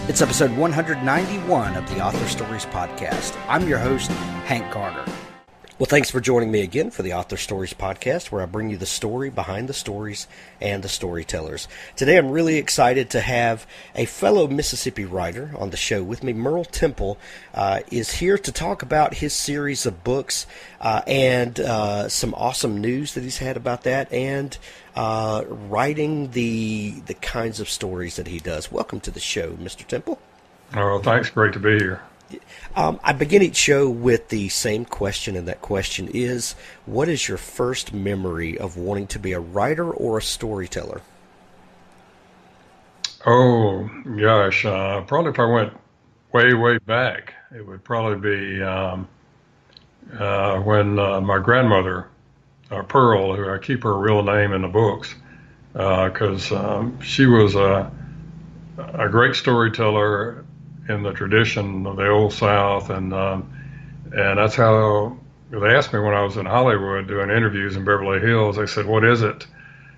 It's episode 191 of the Author Stories Podcast. I'm your host, Hank Garner. Well, thanks for joining me again for the Author Stories Podcast, where I bring you the story behind the stories and the storytellers. Today, I'm really excited to have a fellow Mississippi writer on the show with me. Merle Temple is here to talk about his series of books and some awesome news that he's had about that, and writing the kinds of stories that he does. Welcome to the show, Mr. Temple. Oh, thanks. Great to be here. I begin each show with the same question, and that question is, what is your first memory of wanting to be a writer or a storyteller? Oh, gosh. Probably if I went way back, it would probably be when my grandmother, Pearl, who I keep her real name in the books, because she was a great storyteller in the tradition of the Old South, and that's how they asked me when I was in Hollywood doing interviews in Beverly Hills. They said, "What is it,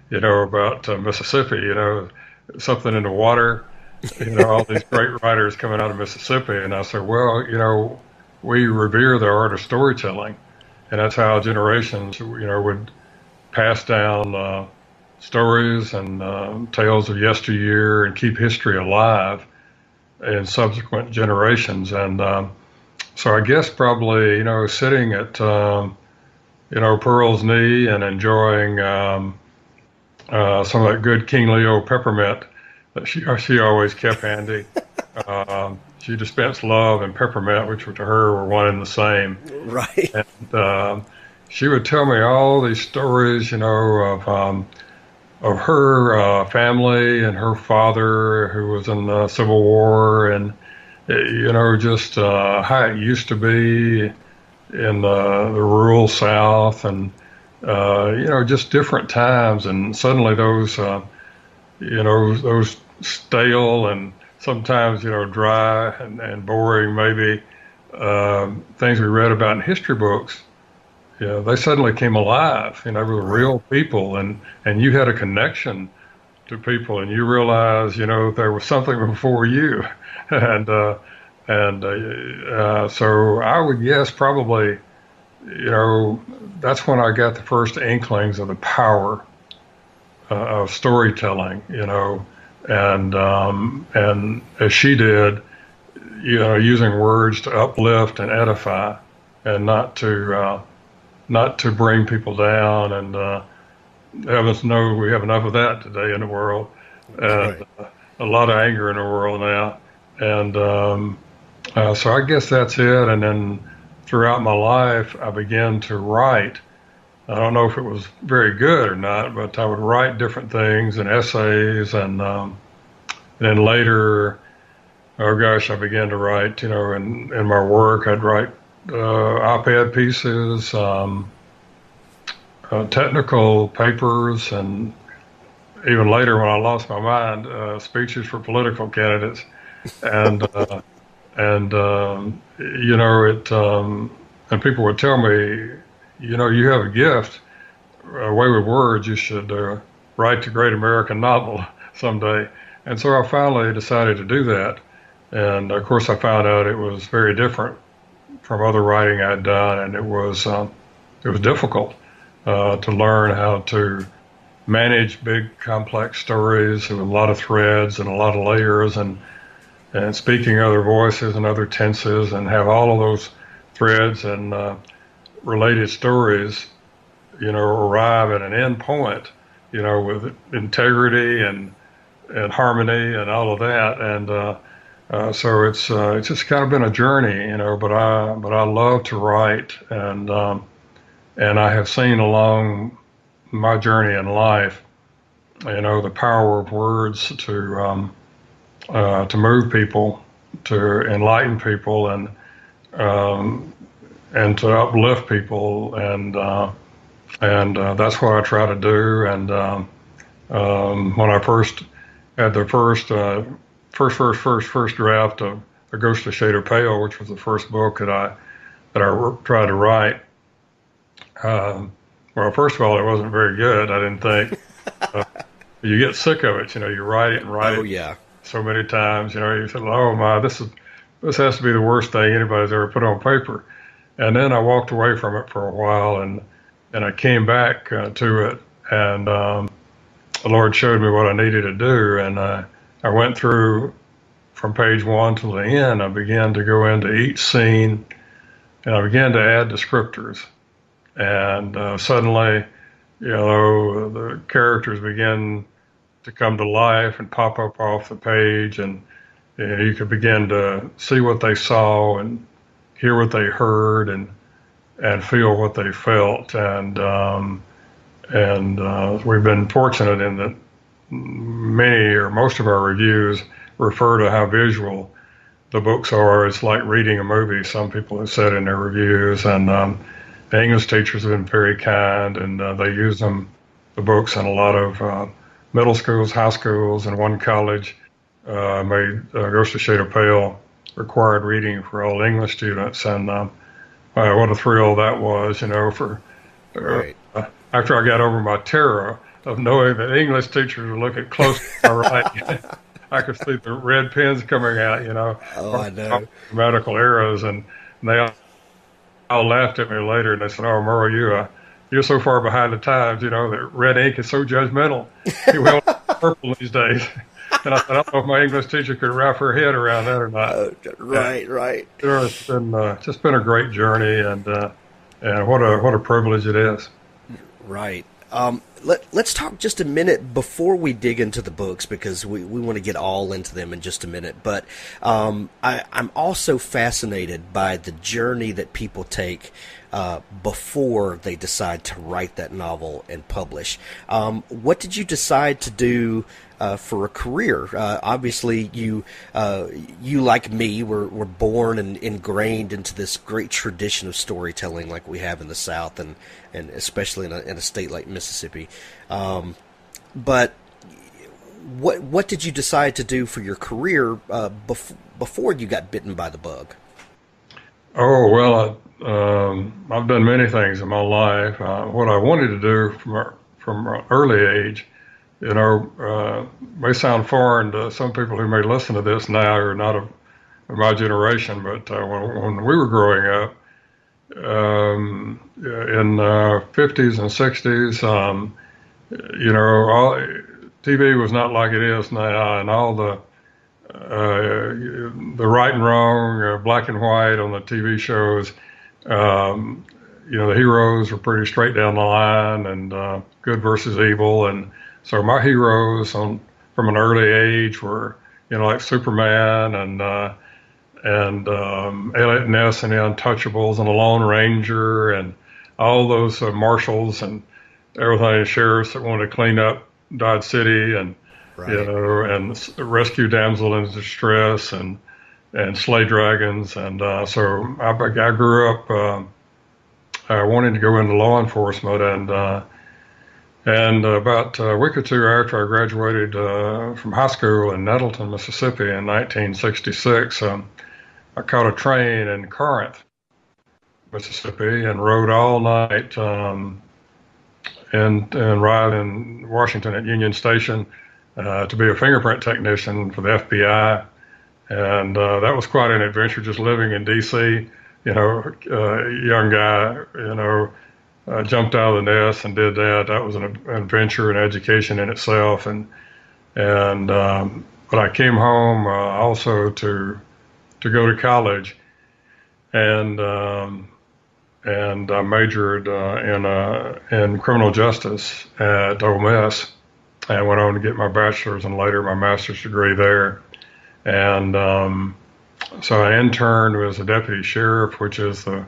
about Mississippi? Something in the water, all these great writers coming out of Mississippi." And I said, "Well, we revere the art of storytelling, and that's how generations, would pass down stories and tales of yesteryear and keep history alive in subsequent generations." And so I guess probably, sitting at, Pearl's knee and enjoying some of that good King Leo peppermint that she always kept handy. She dispensed love and peppermint, which to her were one and the same. Right. And she would tell me all these stories, of her family and her father, who was in the Civil War, and just how it used to be in the rural South, and just different times. And suddenly those stale and sometimes dry and boring maybe things we read about in history books, they suddenly came alive. They were real people, and you had a connection to people, and you realized, there was something before you, and so I would guess probably, that's when I got the first inklings of the power of storytelling, and as she did, using words to uplift and edify, and not to bring people down. And heavens knows we have enough of that today in the world, and a lot of anger in the world now. And so I guess that's it. And then throughout my life, I began to write. I don't know if it was very good or not, but I would write different things and essays. And then later, I began to write, in my work. I'd write op-ed pieces, technical papers, and even later when I lost my mind, speeches for political candidates. And and people would tell me, you have a gift, a way with words. You should write the great American novel someday. And so I finally decided to do that. And of course, I found out it was very different from other writing I'd done, and it was difficult to learn how to manage big, complex stories with a lot of threads and a lot of layers, and speaking other voices and other tenses, and have all of those threads and related stories, arrive at an end point, with integrity and harmony and all of that. And so it's just kind of been a journey, but I love to write, and I have seen along my journey in life, the power of words to move people, to enlighten people, and to uplift people, and that's what I try to do. And when I first had the first draft of A Ghost a Shade of Pale, which was the first book that I tried to write. Well, first of all, it wasn't very good, I didn't think. You get sick of it, you write it and write it. Oh, yeah. so many times. You said, "Oh my, this has to be the worst thing anybody's ever put on paper." And then I walked away from it for a while, and I came back to it, and the Lord showed me what I needed to do, and I went through from page one to the end. I began to go into each scene, and I began to add descriptors, and suddenly, the characters began to come to life and pop up off the page, and you could begin to see what they saw and hear what they heard and feel what they felt. And we've been fortunate in that many or most of our reviews refer to how visual the books are. It's like reading a movie, some people have said in their reviews. And the English teachers have been very kind, and they use the books in a lot of middle schools, high schools, and one college made Ghost of Shade of Pale required reading for all English students. And what a thrill that was, for Right. after I got over my terror of knowing that English teachers would look at close to my right. I could see the red pens coming out, Oh, I know. grammatical errors, and they all laughed at me later, and they said, "Oh, Merle, you're so far behind the times, that red ink is so judgmental. We all purple these days." And I said, "I don't know if my English teacher could wrap her head around that or not." Right. It's been just been a great journey, and what a privilege it is. Right. Let's talk just a minute before we dig into the books, because we want to get all into them in just a minute. But I'm also fascinated by the journey that people take before they decide to write that novel and publish. What did you decide to do for a career? Obviously, you like me were born and ingrained into this great tradition of storytelling like we have in the South, and especially in a state like Mississippi. But what did you decide to do for your career before you got bitten by the bug? Oh, well, I've done many things in my life. What I wanted to do from an early age, may sound foreign to some people who may listen to this now who are not of my generation, but when we were growing up, in 50s and 60s, TV was not like it is now, and all the right and wrong, black and white on the TV shows. The heroes were pretty straight down the line, and good versus evil. And so my heroes from an early age were, like Superman and Elliot Ness and the Untouchables and the Lone Ranger and all those marshals and everything, sheriffs that wanted to clean up Dodge City, and Right. and rescue damsel in distress and slay dragons. And so I grew up wanting to go into law enforcement, and about a week or two after I graduated from high school in Nettleton, Mississippi in 1966, I caught a train in Corinth, Mississippi, and rode all night and arrived in Washington at Union Station to be a fingerprint technician for the FBI. And that was quite an adventure, just living in D.C., young guy, jumped out of the nest and did that. That was an adventure and education in itself. But I came home also to go to college, and I majored in criminal justice at Ole Miss, and went on to get my bachelor's and later my master's degree there. And so I interned as a deputy sheriff, which is the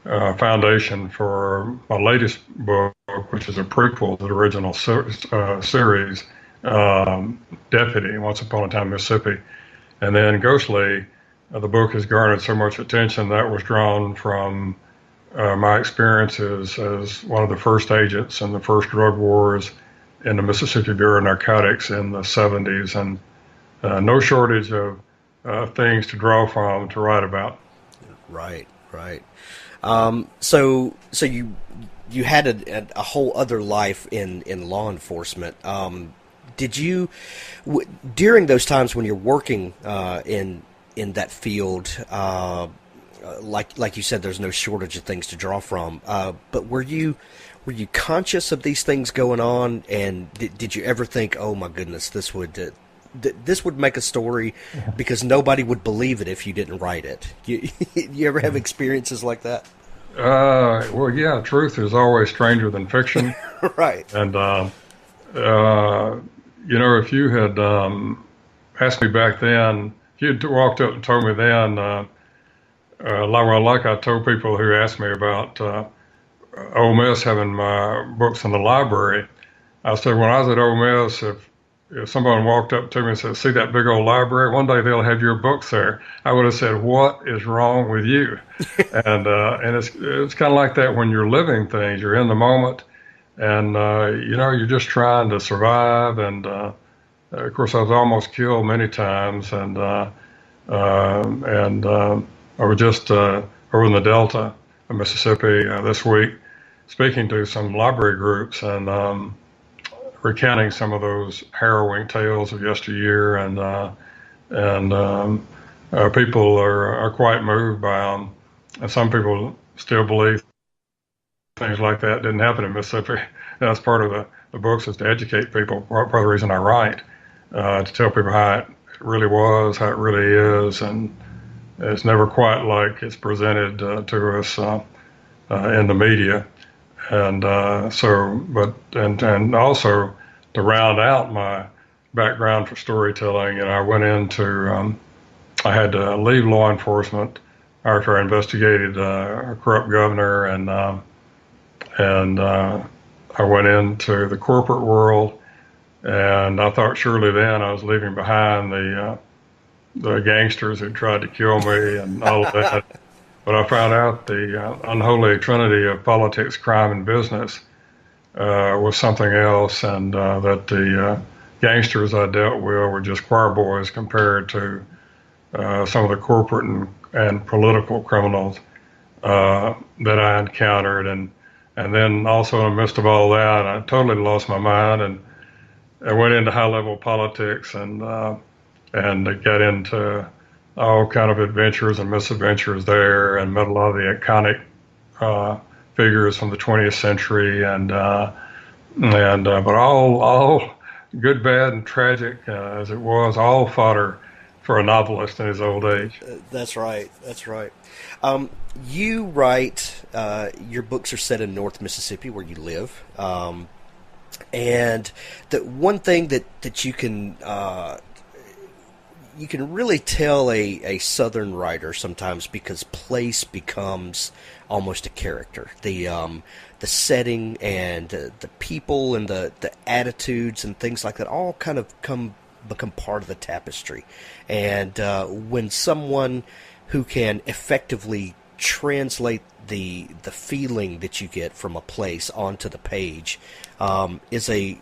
foundation for my latest book, which is a prequel to the original series, Deputy, Once Upon a Time, Mississippi. And then Ghostly, the book has garnered so much attention that was drawn from my experiences as one of the first agents in the first drug wars in the Mississippi Bureau of Narcotics in the 70s, and no shortage of things to draw from to write about. Right. So you had a whole other life in law enforcement. Did you, during those times when you're working in that field, like you said, there's no shortage of things to draw from. But were you conscious of these things going on, and did you ever think, oh my goodness, this would make a story, because nobody would believe it if you didn't write it? You ever have experiences like that? Well, yeah, truth is always stranger than fiction. Right. And, if you had asked me back then, if you'd walked up and told me then, like I told people who asked me about Ole Miss having my books in the library, I said when I was at Ole Miss, if someone walked up to me and said, "See that big old library? One day they'll have your books there," I would have said, "What is wrong with you?" and it's kind of like that when you're living things. You're in the moment, and you're just trying to survive. And of course, I was almost killed many times, and I was just over in the Delta of Mississippi this week, speaking to some library groups and recounting some of those harrowing tales of yesteryear, and people are quite moved by them, and some people still believe things like that didn't happen in Mississippi. And that's part of the books, is to educate people. Part of the reason I write, to tell people how it really was, how it really is, and it's never quite like it's presented to us in the media. And and also to round out my background for storytelling, I went into, I had to leave law enforcement after I investigated a corrupt governor, and I went into the corporate world, and I thought surely then I was leaving behind the gangsters who tried to kill me and all of that. But I found out the unholy trinity of politics, crime, and business was something else, and that the gangsters I dealt with were just choir boys compared to some of the corporate and political criminals that I encountered. And then also in the midst of all that, I totally lost my mind, and I went into high-level politics and got into all kind of adventures and misadventures there, and met a lot of the iconic figures from the 20th century, but all good, bad, and tragic as it was, all fodder for a novelist in his old age. That's right. That's right. You write, your books are set in North Mississippi, where you live, and the one thing that you can really tell a Southern writer sometimes, because place becomes almost a character. The setting and the people and the attitudes and things like that all kind of become part of the tapestry. And when someone who can effectively translate the feeling that you get from a place onto the page is a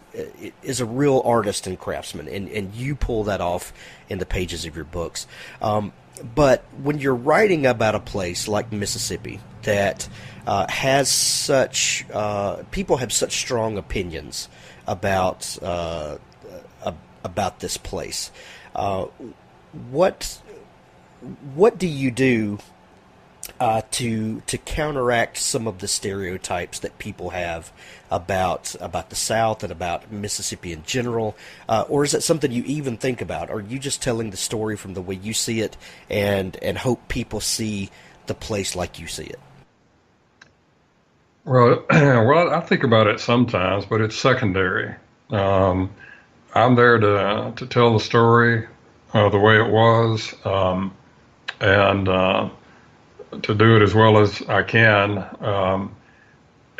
real artist and craftsman, and you pull that off in the pages of your books. But when you're writing about a place like Mississippi that has such people have such strong opinions about this place, what do you do to counteract some of the stereotypes that people have about the South and about Mississippi in general, or is it something you even think about? Or are you just telling the story from the way you see it, and hope people see the place like you see it? Well, I think about it sometimes, but it's secondary. I'm there to tell the story the way it was, and to do it as well as I can.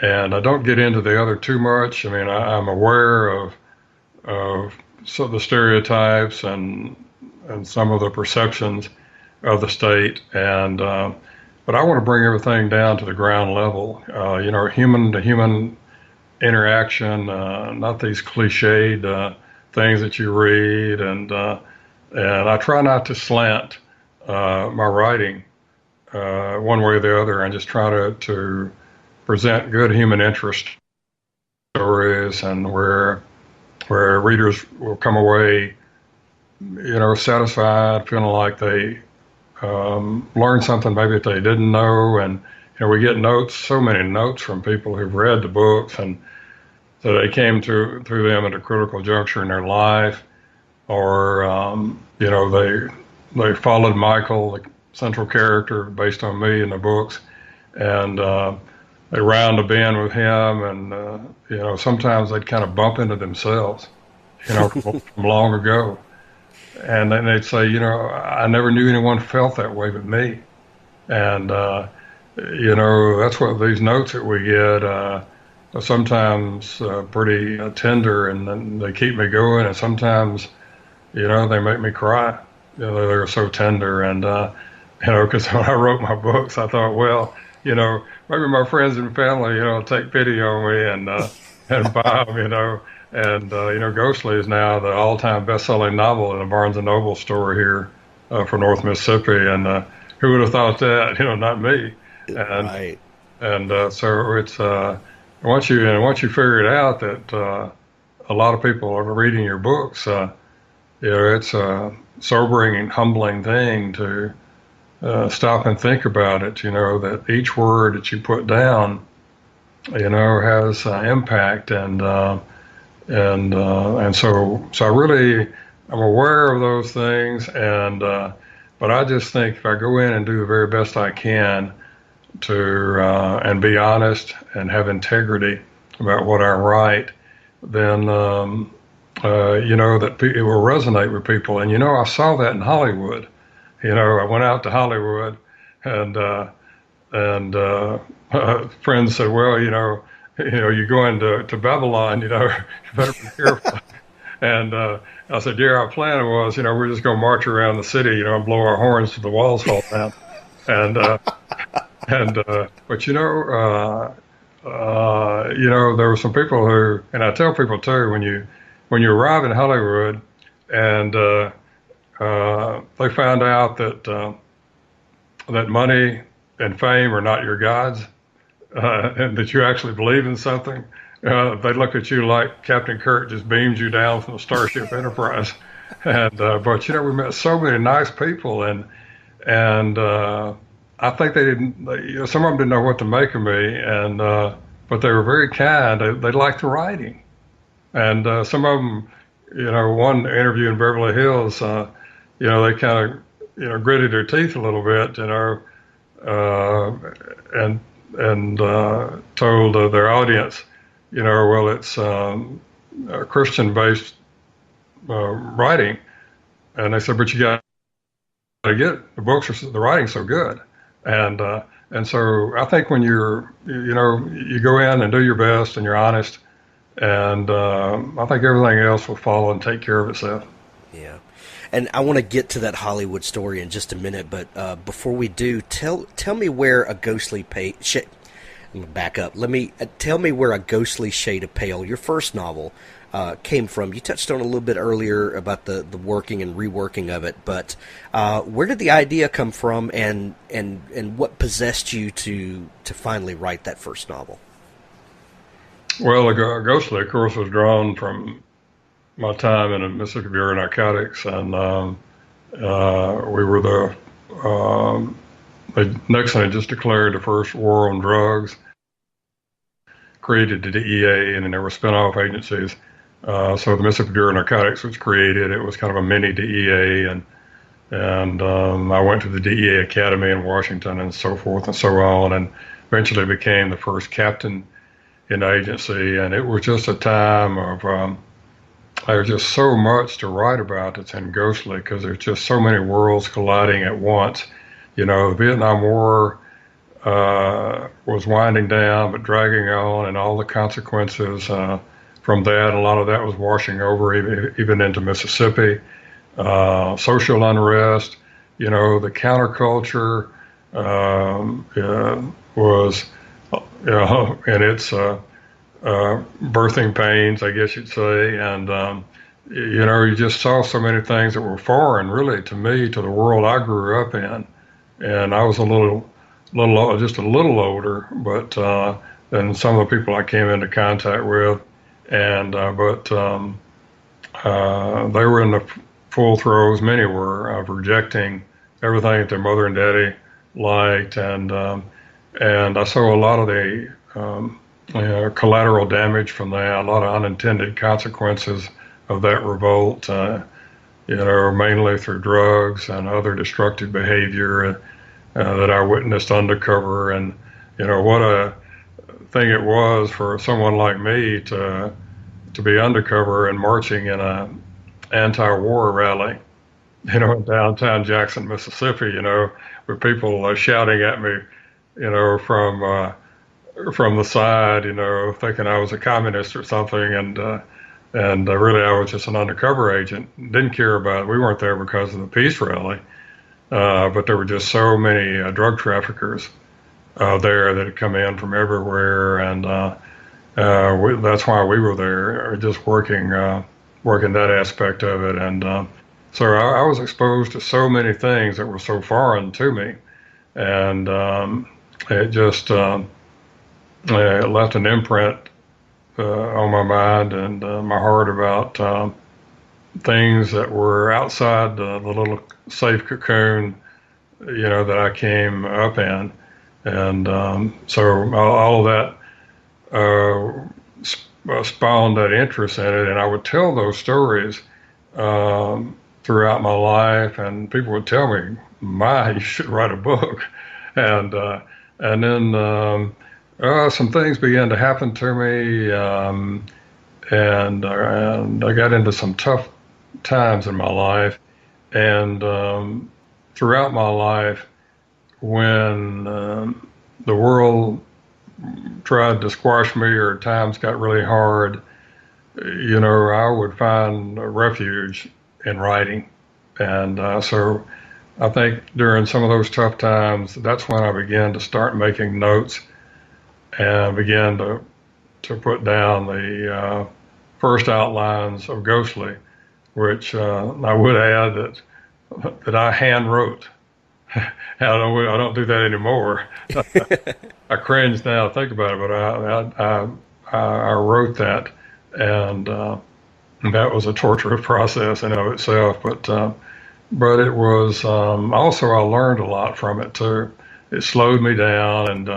And I don't get into the other too much. I mean, I'm aware of some of the stereotypes and some of the perceptions of the state, but I want to bring everything down to the ground level. Human to human interaction, not these cliched things that you read, and I try not to slant my writing one way or the other, and just try to present good human interest stories, and where where readers will come away, satisfied, feeling like they learned something maybe that they didn't know. And we get notes, so many notes from people who've read the books, and so they came through them at a critical juncture in their life, or they followed Michael, the central character, based on me in the books, and they round a bend with him, and sometimes they'd kind of bump into themselves, from long ago, and then they'd say, I never knew anyone felt that way but me, and that's what these notes that we get are sometimes pretty tender, and then they keep me going, and sometimes they make me cry. They're so tender, and because when I wrote my books, I thought, well, maybe my friends and family, take pity on me and buy them, and Ghostly is now the all-time best-selling novel in the Barnes and Noble store here for North Mississippi, and who would have thought that? Not me. And Right. and so it's once you figure it out that a lot of people are reading your books, it's a sobering and humbling thing to stop and think about it. That each word that you put down, has impact, and so I really I'm aware of those things, and but I just think if I go in and do the very best I can to and be honest and have integrity about what I write, then that it will resonate with people. And I saw that in Hollywood. I went out to Hollywood, and friends said, "Well, you're going to Babylon. You better be careful." And I said, "Yeah, our plan was, we're just going to march around the city, and blow our horns till the walls fall down." And but there were some people who, and I tell people too, when you arrive in Hollywood, and they found out that money and fame are not your gods, and that you actually believe in something, they look at you like Captain Kirk just beamed you down from the Starship Enterprise. And but we met so many nice people, and I think they didn't. Some of them didn't know what to make of me, and but they were very kind. They liked the writing, and some of them, one interview in Beverly Hills, they kind of, gritted their teeth a little bit, and told their audience, well, it's Christian-based writing, and they said, but you got to get the writing's so good. And so I think when you go in and do your best and you're honest, and I think everything else will follow and take care of itself. Yeah. And I want to get to that Hollywood story in just a minute, but before we do, tell me where a ghostly shade. Back up. Tell me where a ghostly shade of pale, your first novel, came from. You touched on a little bit earlier about the working and reworking of it, but where did the idea come from, and what possessed you to finally write that first novel? Well, Ghostly, of course, was drawn from my time in the Mississippi Bureau of Narcotics, and we were Nixon had just declared the first war on drugs, created the DEA, and then there were spinoff agencies. So the Mississippi Bureau of Narcotics was created. It was kind of a mini DEA, and I went to the DEA Academy in Washington and so forth and so on, and eventually became the first captain in the agency. And it was just a time of there's just so much to write about that's in Ghostly, because there's just so many worlds colliding at once. The Vietnam War was winding down but dragging on, and all the consequences from that. A lot of that was washing over even into Mississippi. Social unrest, the counterculture was, in its birthing pains, I guess you'd say. And, you just saw so many things that were foreign, really, to me, to the world I grew up in. And I was just a little older, but than some of the people I came into contact with. And but they were in the full throes, many were, of rejecting everything that their mother and daddy liked, and I saw a lot of the collateral damage from that, a lot of unintended consequences of that revolt, mainly through drugs and other destructive behavior that I witnessed undercover. And, what a thing it was for someone like me to be undercover and marching in a anti-war rally, in downtown Jackson, Mississippi, with people shouting at me, from the side, thinking I was a communist or something, and really I was just an undercover agent. Didn't care about it. We weren't there because of the peace rally, but there were just so many drug traffickers there that had come in from everywhere, and that's why we were there, just working that aspect of it. And so I was exposed to so many things that were so foreign to me, and it just it left an imprint on my mind and my heart about things that were outside the little safe cocoon, that I came up in. And so all of that spawned that interest in it. And I would tell those stories throughout my life, and people would tell me, you should write a book. And then some things began to happen to me, and I got into some tough times in my life. And throughout my life, when the world tried to squash me or times got really hard, I would find a refuge in writing. And so I think during some of those tough times, that's when I began to start making notes and began to put down the first outlines of Ghostly, which I would add that I hand wrote. I don't do that anymore. I cringe now to think about it, but I wrote that, and that was a torturous process in and of itself. But it was also, I learned a lot from it too. It slowed me down, and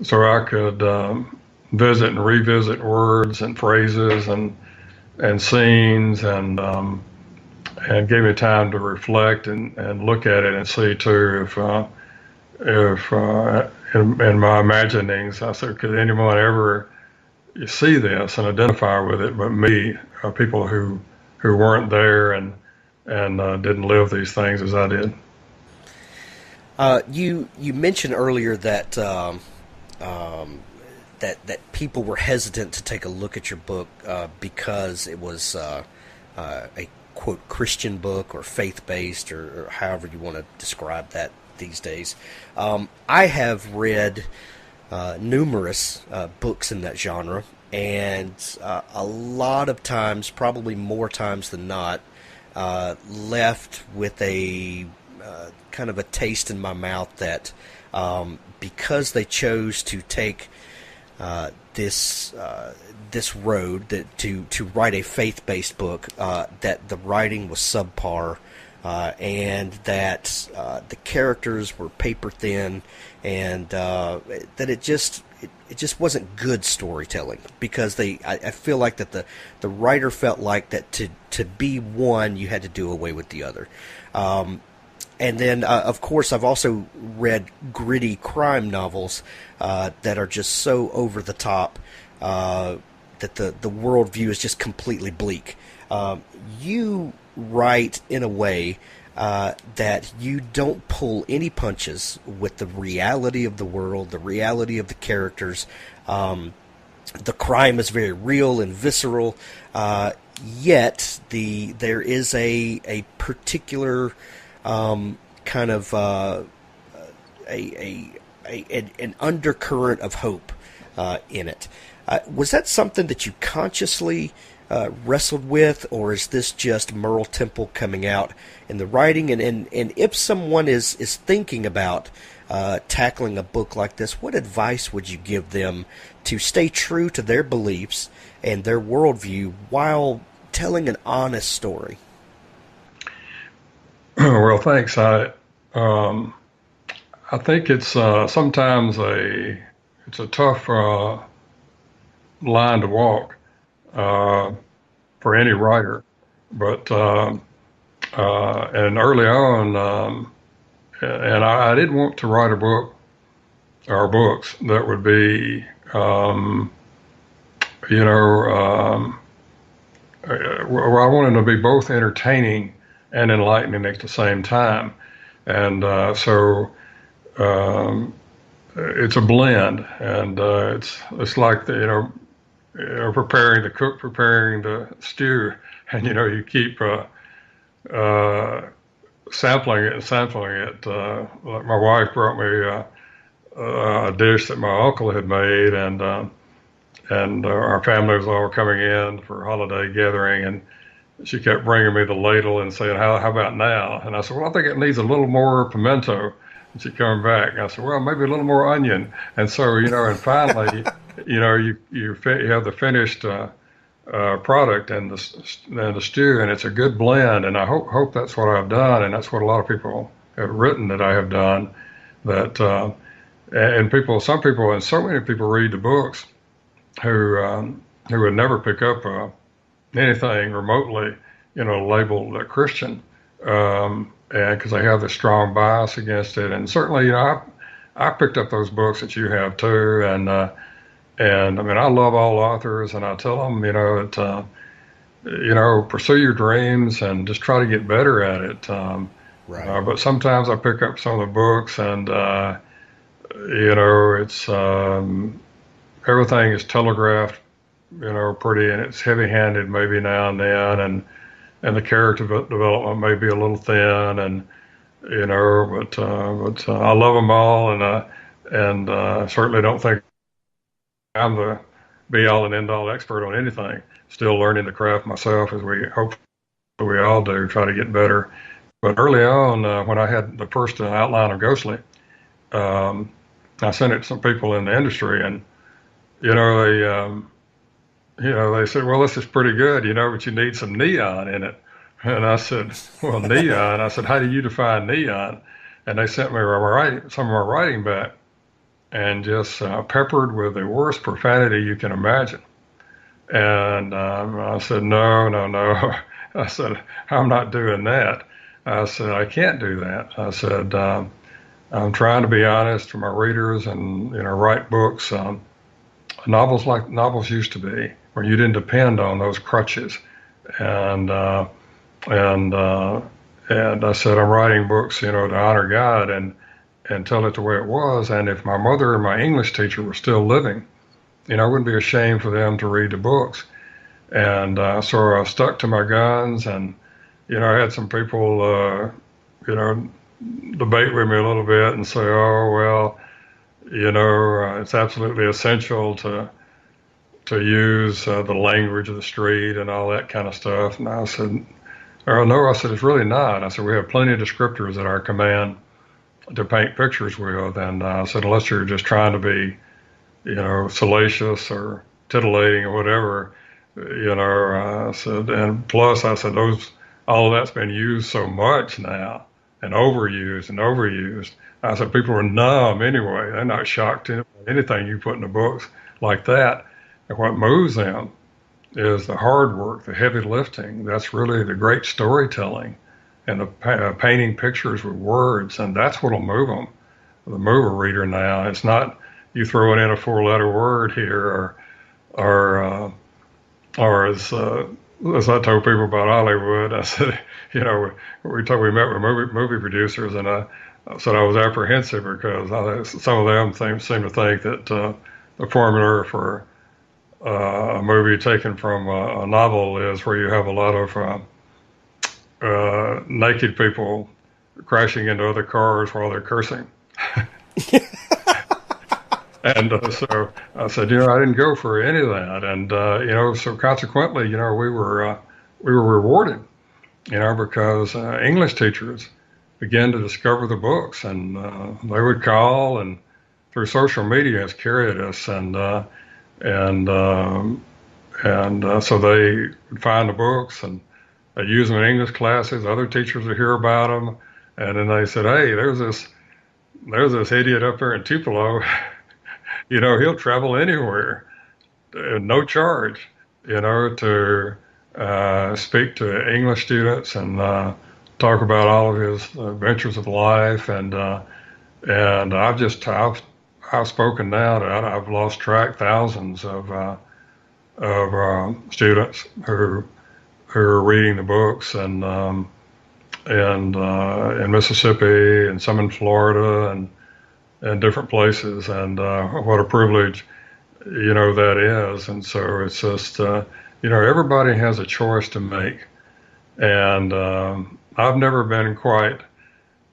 so I could visit and revisit words and phrases and scenes, and gave me time to reflect and look at it and see too if in my imaginings, I said, could anyone ever see this and identify with it but me, people who weren't there and didn't live these things as I did. You mentioned earlier that that people were hesitant to take a look at your book because it was a quote Christian book or faith-based or however you want to describe that these days. I have read numerous books in that genre, and a lot of times, probably more times than not, left with a kind of a taste in my mouth that because they chose to take this road to write a faith-based book, that the writing was subpar, and that the characters were paper thin, and that it just wasn't good storytelling, because I feel like that the writer felt like that to be one you had to do away with the other. And then, of course, I've also read gritty crime novels that are just so over the top that the worldview is just completely bleak. You write in a way that you don't pull any punches with the reality of the world, the reality of the characters. The crime is very real and visceral, yet there is a particular kind of an undercurrent of hope in it. Was that something that you consciously wrestled with, or is this just Merle Temple coming out in the writing? And if someone is thinking about tackling a book like this, what advice would you give them to stay true to their beliefs and their worldview while telling an honest story? Well, thanks. I think it's sometimes it's a tough line to walk for any writer, but and early on, and I didn't want to write a book or books that would be, well, I wanted to be both entertaining and enlightening at the same time, and so. It's a blend, and it's like preparing the stew, and you keep sampling it and sampling it. Like my wife brought me a dish that my uncle had made, and our family was all coming in for a holiday gathering, and she kept bringing me the ladle and saying, "How about now?" And I said, "Well, I think it needs a little more pimento." And she came back, and I said, "Well, maybe a little more onion." And so, and finally, you have the finished product and the stew, and it's a good blend. And I hope that's what I've done, and that's what a lot of people have written that I have done. That and some people, and so many people read the books who would never pick up anything remotely, labeled Christian. And because they have this strong bias against it, and certainly, I picked up those books that you have too, and I mean, I love all authors, and I tell them, that pursue your dreams and just try to get better at it. Right. But sometimes I pick up some of the books, and it's everything is telegraphed, pretty, and it's heavy-handed maybe now and then, and the character development may be a little thin, and but I love them all, and certainly don't think I'm the be-all and end-all expert on anything. Still learning the craft myself, as we hope we all do, try to get better. But early on, when I had the first outline of Ghostly, I sent it to some people in the industry, and they said, "Well, this is pretty good, but you need some neon in it." And I said, "Well, neon?" I said, "How do you define neon?" And they sent me some of my writing back, and just peppered with the worst profanity you can imagine. And I said, "No, no, no." I said, "I'm not doing that." I said, "I can't do that." I said, "I'm trying to be honest to my readers and, write books, novels like novels used to be, where you didn't depend on those crutches." And I said, "I'm writing books, to honor God and tell it the way it was. And if my mother and my English teacher were still living, I wouldn't be ashamed for them to read the books." And so I stuck to my guns, and I had some people, debate with me a little bit and say, "Oh, well, it's absolutely essential to use the language of the street and all that kind of stuff." And I said, "Oh, no," I said, "it's really not." I said, "We have plenty of descriptors at our command to paint pictures with." And I said, "Unless you're just trying to be, salacious or titillating or whatever, I said, and plus I said, all of that's been used so much now and overused. I said, people are numb anyway. They're not shocked to anything you put in the books like that. And what moves them is the hard work, the heavy lifting. That's really the great storytelling and the painting pictures with words. And that's what'll move them, the mover reader now. It's not you throwing in a 4-letter word here or as I told people about Hollywood. I said, we met with movie producers, and I said I was apprehensive because some of them seem to think that the formula for a movie taken from a novel is where you have a lot of naked people crashing into other cars while they're cursing. And so I said, I didn't go for any of that. And, so consequently, we were rewarded, because English teachers began to discover the books, and they would call, and through social media has carried us, and so they would find the books and they use them in English classes. Other teachers would hear about them, and then they said, "Hey, there's this idiot up there in Tupelo. He'll travel anywhere, no charge. To speak to English students and talk about all of his adventures of life." And I've spoken now to, I've lost track, thousands of students who are reading the books, and in Mississippi, and some in Florida, and different places, and what a privilege that is. And so it's just everybody has a choice to make, and I've never been quite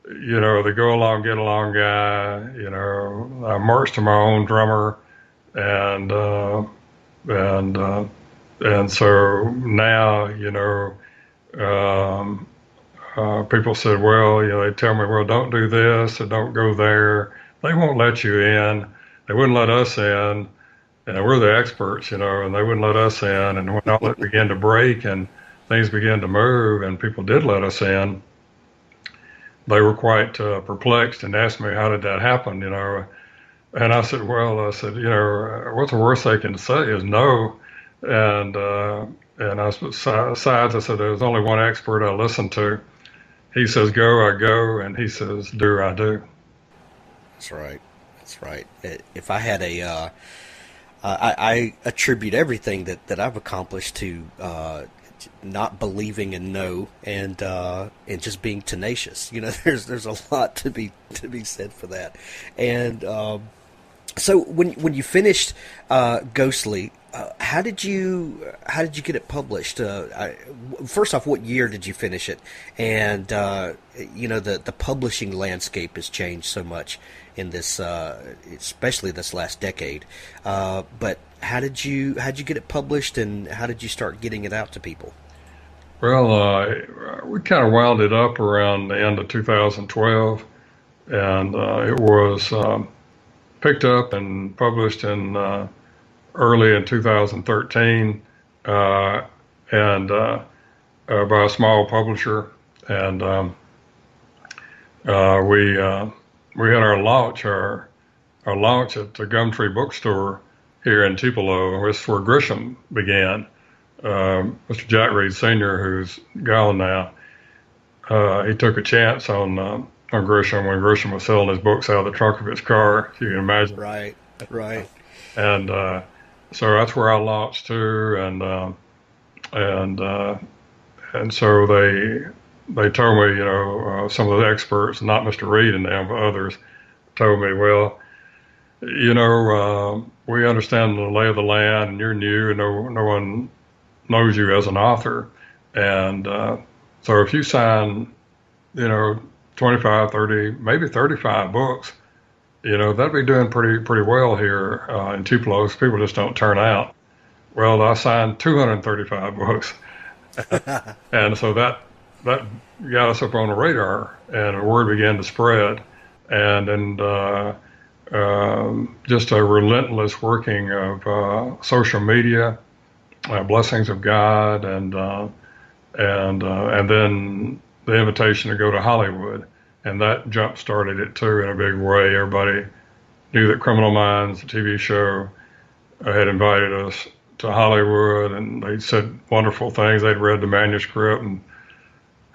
the go along get along guy. I march to my own drummer, and so now people said, well, they tell me, well, don't do this or don't go there. They won't let you in. They wouldn't let us in. And we're the experts, and they wouldn't let us in. And when all it began to break and things began to move and people did let us in, they were quite perplexed and asked me, how did that happen, And I said, what's the worst they can say is no. And besides, I said, there's only one expert I listen to. He says, go, I go. And he says, do, I do. That's right. That's right. If I had I attribute everything that I've accomplished to not believing in no, and just being tenacious. There's a lot to be said for that. And so when you finished Ghostly, how did you get it published? First off, what year did you finish it? And the publishing landscape has changed so much in this, especially this last decade. But how'd you get it published, and how did you start getting it out to people? Well, we kind of wound it up around the end of 2012, and it was picked up and published in early in 2013, and by a small publisher. And we had our launch at the Gumtree bookstore here in Tupelo, which is where Grisham began. Mr. Jack Reed Sr., who's gone now, he took a chance on Grisham when Grisham was selling his books out of the trunk of his car, if you can imagine. Right. And so that's where I launched to, and so they told me, some of the experts, not Mr. Reed and them, but others, told me, well, we understand the lay of the land, and you're new, and no one knows you as an author, and so if you sign, 25, 30, maybe 35 books, that'd be doing pretty well here in Tupelo. People just don't turn out. Well, I signed 235 books, and so that got us up on the radar, and the word began to spread, and then just a relentless working of social media, blessings of God, and then the invitation to go to Hollywood. And that jump started it too in a big way. Everybody knew that Criminal Minds, the TV show, had invited us to Hollywood, and they said wonderful things. They'd read the manuscript and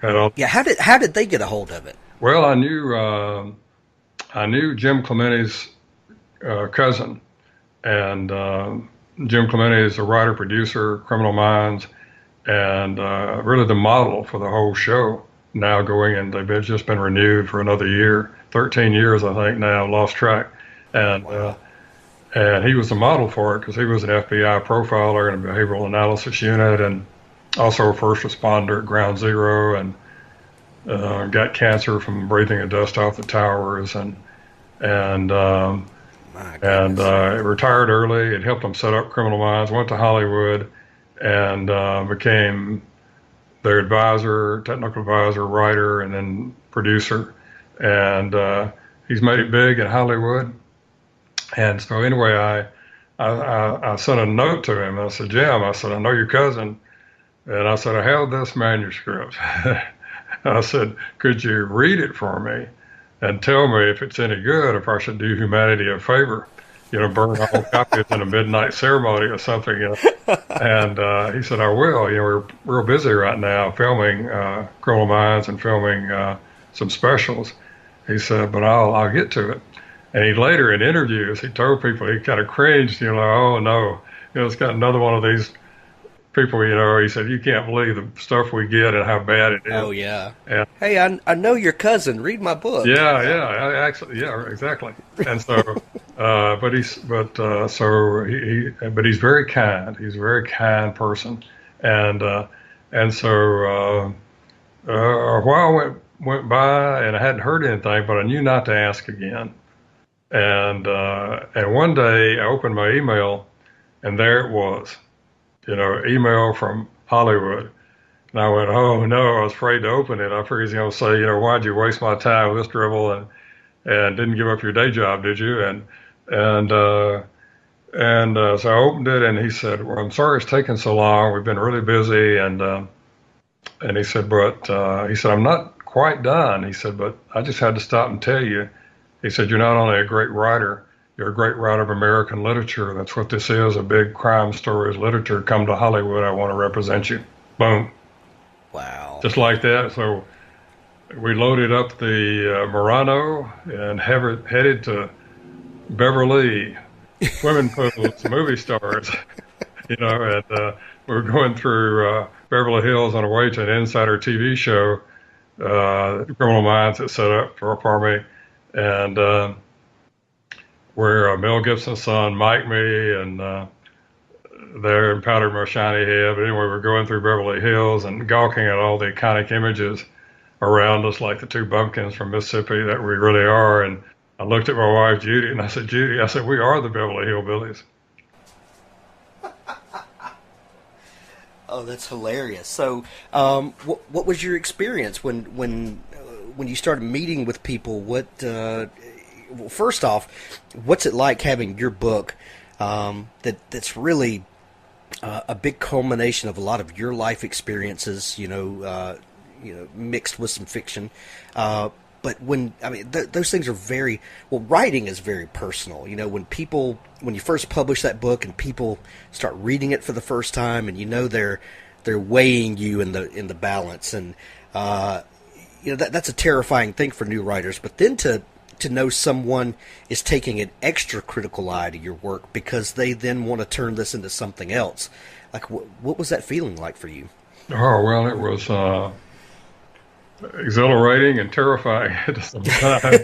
had all. Yeah, how did they get a hold of it? Well, I knew Jim Clementi's cousin, and Jim Clementi is a writer producer, Criminal Minds, and really the model for the whole show. Now going, and they've just been renewed for another year, 13 years, I think now, lost track. And wow. And he was the model for it because he was an FBI profiler in a behavioral analysis unit, and also a first responder at Ground Zero, and got cancer from breathing the dust off the towers, and My My and goodness. retired early. It helped him set up Criminal Minds. Went to Hollywood and became their advisor, technical advisor, writer, and then producer. And he's made it big in Hollywood. And so anyway, I sent a note to him. I said, Jim, I said, I know your cousin. And I said, I have this manuscript. I said, could you read it for me and tell me if it's any good, if I should do humanity a favor, burn all copies in a midnight ceremony or something, And he said, I will. We're real busy right now filming Criminal Minds and filming some specials. He said, but I'll get to it. And he later in interviews, he told people, he kind of cringed, oh no, it's got another one of these people, he said, you can't believe the stuff we get and how bad it is. Oh, yeah. And, hey, I know your cousin. Read my book. Yeah, exactly. And so, but he's very kind. He's a very kind person. And so a while went by and I hadn't heard anything, but I knew not to ask again. And one day I opened my email and there it was. Email from Hollywood. And I went, oh no, I was afraid to open it. I figured he was going to say, why'd you waste my time with this dribble and didn't give up your day job, did you? So I opened it and he said, well, I'm sorry it's taken so long. We've been really busy. And he said, I'm not quite done. He said, but I just had to stop and tell you. He said, you're not only a great writer, you're a great writer of American literature. That's what this is, a big crime stories literature. Come to Hollywood. I want to represent you. Boom. Wow. Just like that. So we loaded up the Murano and headed to Beverly, swimming pools, movie stars, and we were going through Beverly Hills on our way to an insider TV show, Criminal Minds that set up for me. And where Mel Gibson's son Mike me and there and powdered my shiny head. But anyway, we're going through Beverly Hills and gawking at all the iconic images around us, like the two bumpkins from Mississippi that we really are. And I looked at my wife, Judy, and I said, Judy, we are the Beverly Hillbillies. Oh, that's hilarious. So, what was your experience when you started meeting with people? Well, first off, what's it like having your book that's really a big culmination of a lot of your life experiences, mixed with some fiction. But those things are writing is very personal. When you first publish that book and people start reading it for the first time, and they're weighing you in the balance, and that's a terrifying thing for new writers. But then to know someone is taking an extra critical eye to your work because they then want to turn this into something else. Like, what was that feeling like for you? Oh, well, it was exhilarating and terrifying at the same time.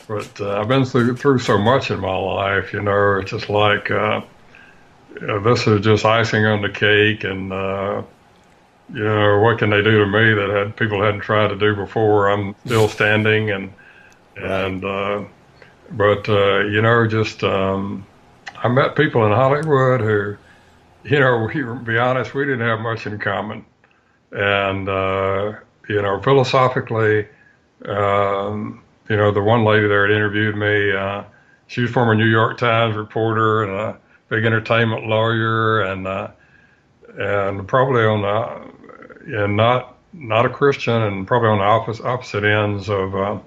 But I've been through so much in my life, it's just like this is just icing on the cake. And, what can they do to me that people hadn't tried to do before? I'm still standing I met people in Hollywood who, to be honest, we didn't have much in common. And, philosophically, the one lady there that interviewed me, she was former New York Times reporter and a big entertainment lawyer and probably not a Christian and probably on the opposite ends of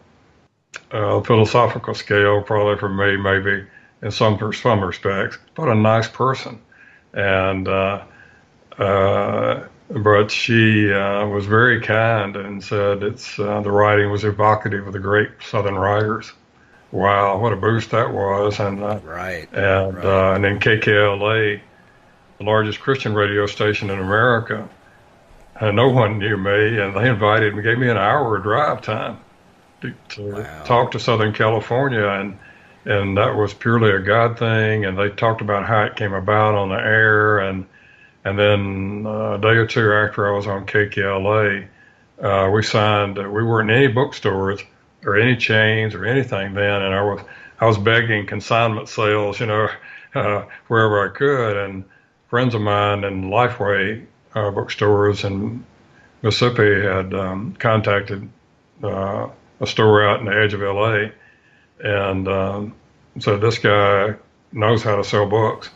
philosophical scale, probably for me, maybe in some respects, but a nice person. And but she was very kind and said the writing was evocative of the great Southern writers. Wow, what a boost that was! And right. And then KKLA, the largest Christian radio station in America, and no one knew me, and they invited me, gave me an hour of drive time to talk to Southern California, and that was purely a God thing. And they talked about how it came about on the air, and then a day or two after I was on KKLA, we signed. We weren't in any bookstores or any chains or anything then, and I was begging consignment sales, wherever I could. And friends of mine in Lifeway bookstores in Mississippi had contacted a store out in the edge of LA and said, this guy knows how to sell books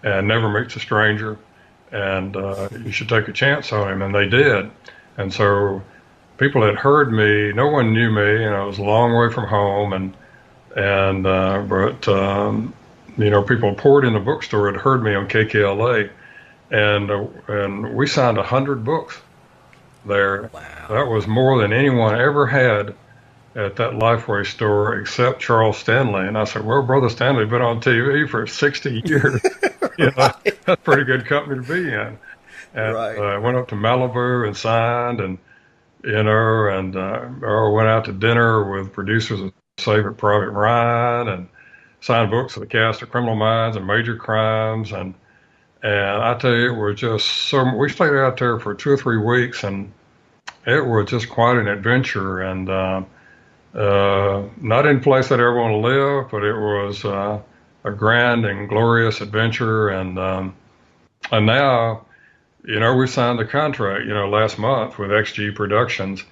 and never meets a stranger, and you should take a chance on him. And they did. And so people had heard me. No one knew me, and I was a long way from home. But people poured in the bookstore had heard me on KKLA, and we signed 100 books there. Wow. That was more than anyone ever had at that Lifeway store except Charles Stanley. And I said, well, Brother Stanley's been on TV for 60 years. Right. That's a pretty good company to be in. And Right. I went up to Malibu and signed, and or went out to dinner with producers of Saving Private Ryan and signed books with the cast of Criminal Minds and Major Crimes. And I tell you, it was just we stayed out there for 2 or 3 weeks, and it was just quite an adventure. And not in a place that I ever want to live, but it was a grand and glorious adventure. And now, we signed the contract, last month with XG Productions,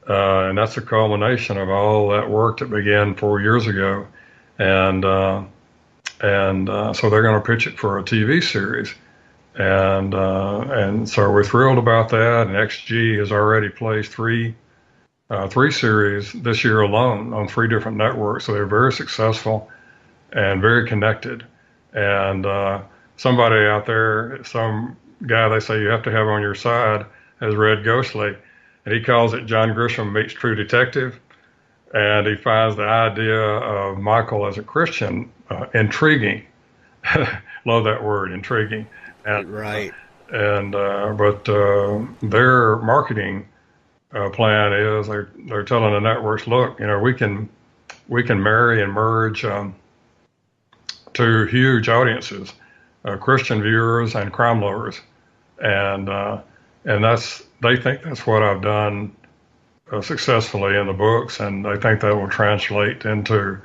and that's a culmination of all that work that began 4 years ago. And so they're going to pitch it for a TV series, and so we're thrilled about that. And XG has already placed three series this year alone on 3 different networks. So they're very successful and very connected. And somebody out there, some guy they say you have to have on your side, has read Ghostly, and he calls it John Grisham meets True Detective. And he finds the idea of Michael as a Christian intriguing. Love that word, intriguing. And, Right. But their marketing plan is they're telling the networks, look, we can marry and merge to huge audiences, Christian viewers and crime lovers, and they think that's what I've done successfully in the books, and they think that will translate into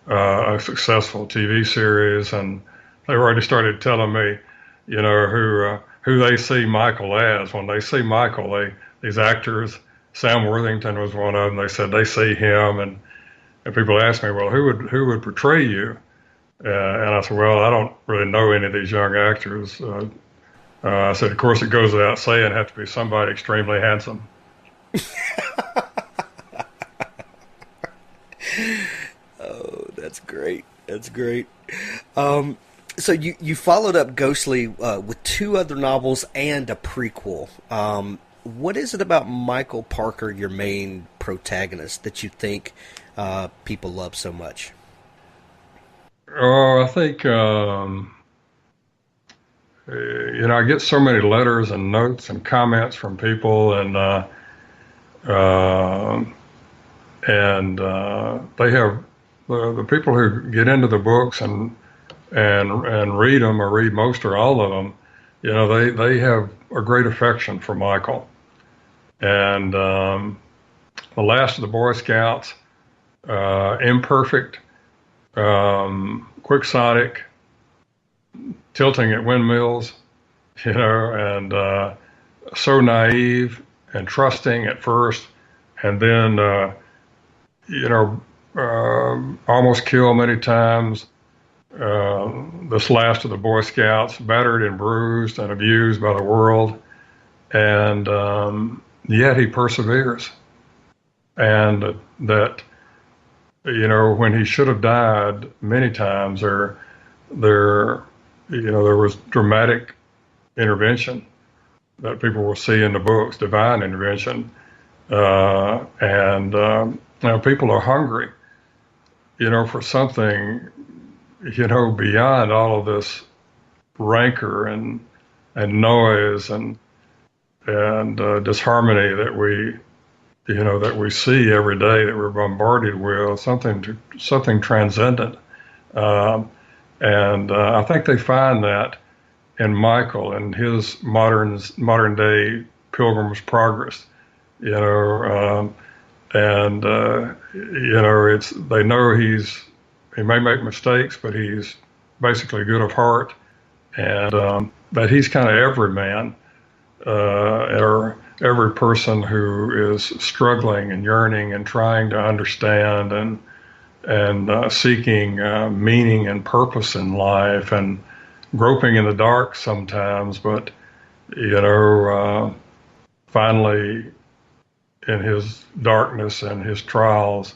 a successful TV series. And they've already started telling me, who they see Michael as. When they see Michael, these actors, Sam Worthington was one of them. They said they see him, and people ask me, well, who would portray you? And I said, well, I don't really know any of these young actors. I said, of course, it goes without saying, it have to be somebody extremely handsome. Oh, that's great. That's great. So you followed up Ghostly with 2 other novels and a prequel. What is it about Michael Parker, your main protagonist, that you think people love so much? Oh, I think, I get so many letters and notes and comments from people, and they have the people who get into the books and read them, or read most or all of them. They have a great affection for Michael. And The Last of the Boy Scouts, imperfect, quixotic, tilting at windmills, and so naive and trusting at first, and then almost killed many times. This last of the Boy Scouts, battered and bruised and abused by the world, and yet he perseveres. And that, when he should have died many times, there was dramatic intervention that people will see in the books, divine intervention, and people are hungry, for something, beyond all of this rancor and noise and disharmony that we see every day, that we're bombarded with, something transcendent. I think they find that in Michael and his modern day Pilgrim's Progress, they know he may make mistakes, but he's basically good of heart, and that he's kind of every man, or every person who is struggling and yearning and trying to understand and seeking meaning and purpose in life and groping in the dark sometimes, but finally in his darkness and his trials,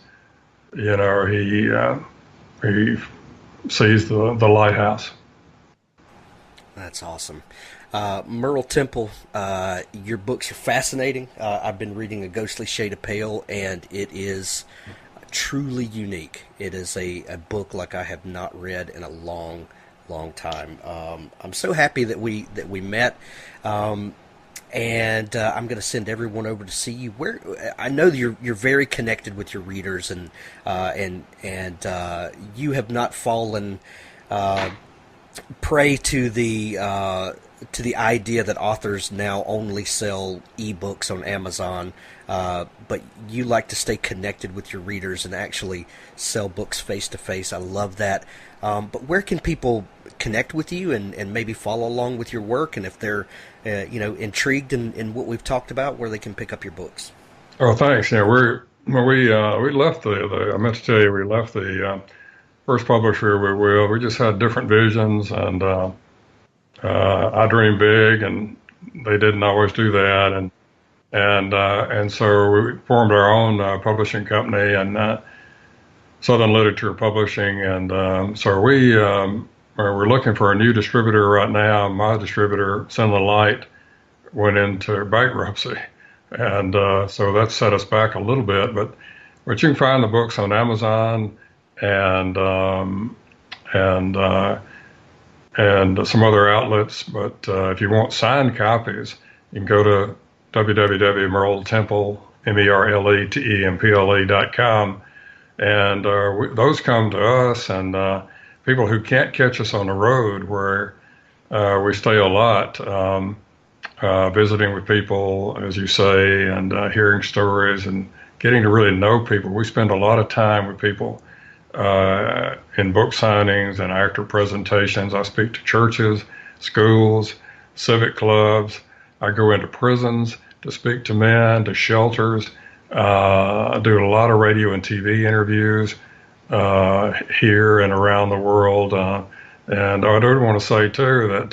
he sees the lighthouse. That's awesome. Merle Temple, your books are fascinating. I've been reading A Ghostly Shade of Pale, and it is truly unique. It is a book like I have not read in a long time. I'm so happy that we met. And I'm going to send everyone over to see you. Where I know you're very connected with your readers, and you have not fallen prey to the idea that authors now only sell ebooks on Amazon. But you like to stay connected with your readers and actually sell books face to face. I love that. But where can people connect with you and maybe follow along with your work? And if they're intrigued in what we've talked about, where they can pick up your books? Oh, thanks. Yeah, we left I meant to tell you, we left the first publisher we just had different visions, and I dreamed big, and they didn't always do that, and so we formed our own publishing company and Southern Literature Publishing, and so we're looking for a new distributor right now. My distributor, Sunland Light, went into bankruptcy, and so that set us back a little bit. But you can find the books on Amazon and some other outlets. But if you want signed copies, you can go to www.merletemple, MERLETEMPLE.com, and those come to us, and people who can't catch us on the road, where we stay a lot, visiting with people, as you say, and hearing stories and getting to really know people. We spend a lot of time with people in book signings and actor presentations. I speak to churches, schools, civic clubs. I go into prisons to speak to men, to shelters. I do a lot of radio and TV interviews here and around the world. And I do want to say, too, that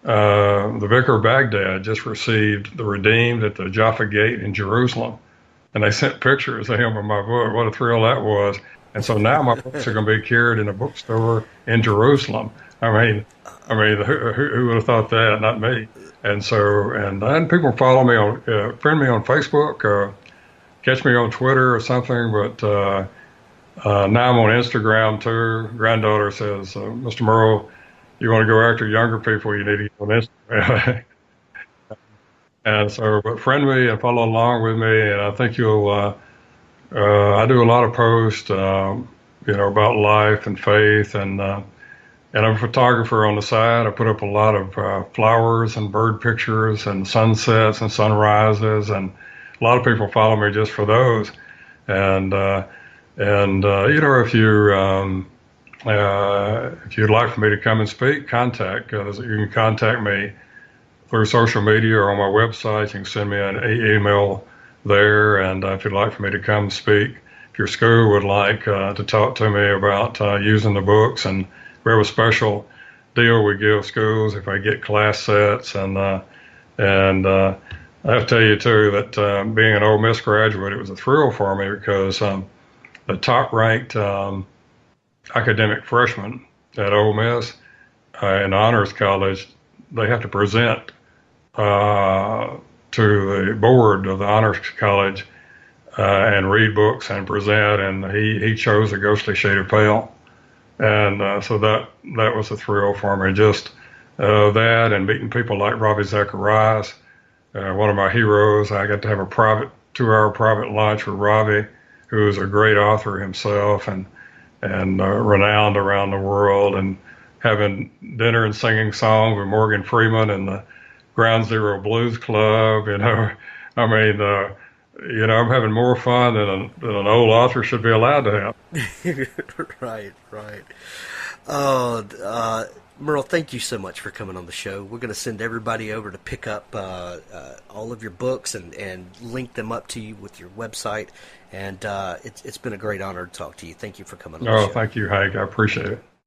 the Vicar of Baghdad just received the Redeemed at the Jaffa Gate in Jerusalem. And they sent pictures of him with my book. What a thrill that was. And so now my books are going to be carried in a bookstore in Jerusalem. I mean, who would have thought that? Not me. And so, and people follow me friend me on Facebook, catch me on Twitter or something. But now I'm on Instagram too. Granddaughter says, Mr. Merle, you want to go after younger people, you need to get on Instagram. And so, but friend me and follow along with me, and I think you'll. I do a lot of posts, about life and faith, and I'm a photographer on the side. I put up a lot of flowers and bird pictures and sunsets and sunrises, and a lot of people follow me just for those. And if you'd like for me to come and speak, you can contact me through social media or on my website. You can send me an email there, and if you'd like for me to come speak, if your school would like to talk to me about using the books, and we have a special deal we give schools if I get class sets, and I have to tell you too that being an Ole Miss graduate, it was a thrill for me because the top-ranked academic freshman at Ole Miss in honors college, they have to present to the board of the honors college and read books and present, and he chose A Ghostly Shade of Pale, and so that was a thrill for me. Just that, and meeting people like Ravi Zacharias, one of my heroes. I got to have a 2-hour private lunch with Ravi, who is a great author himself and renowned around the world, and having dinner and singing songs with Morgan Freeman and the Ground Zero Blues Club. I'm having more fun than an old author should be allowed to have. Right, right. Oh, Merle, thank you so much for coming on the show. We're going to send everybody over to pick up all of your books and link them up to you with your website. And it's been a great honor to talk to you. Thank you for coming on the Oh, show. thank you, Hank. I appreciate it.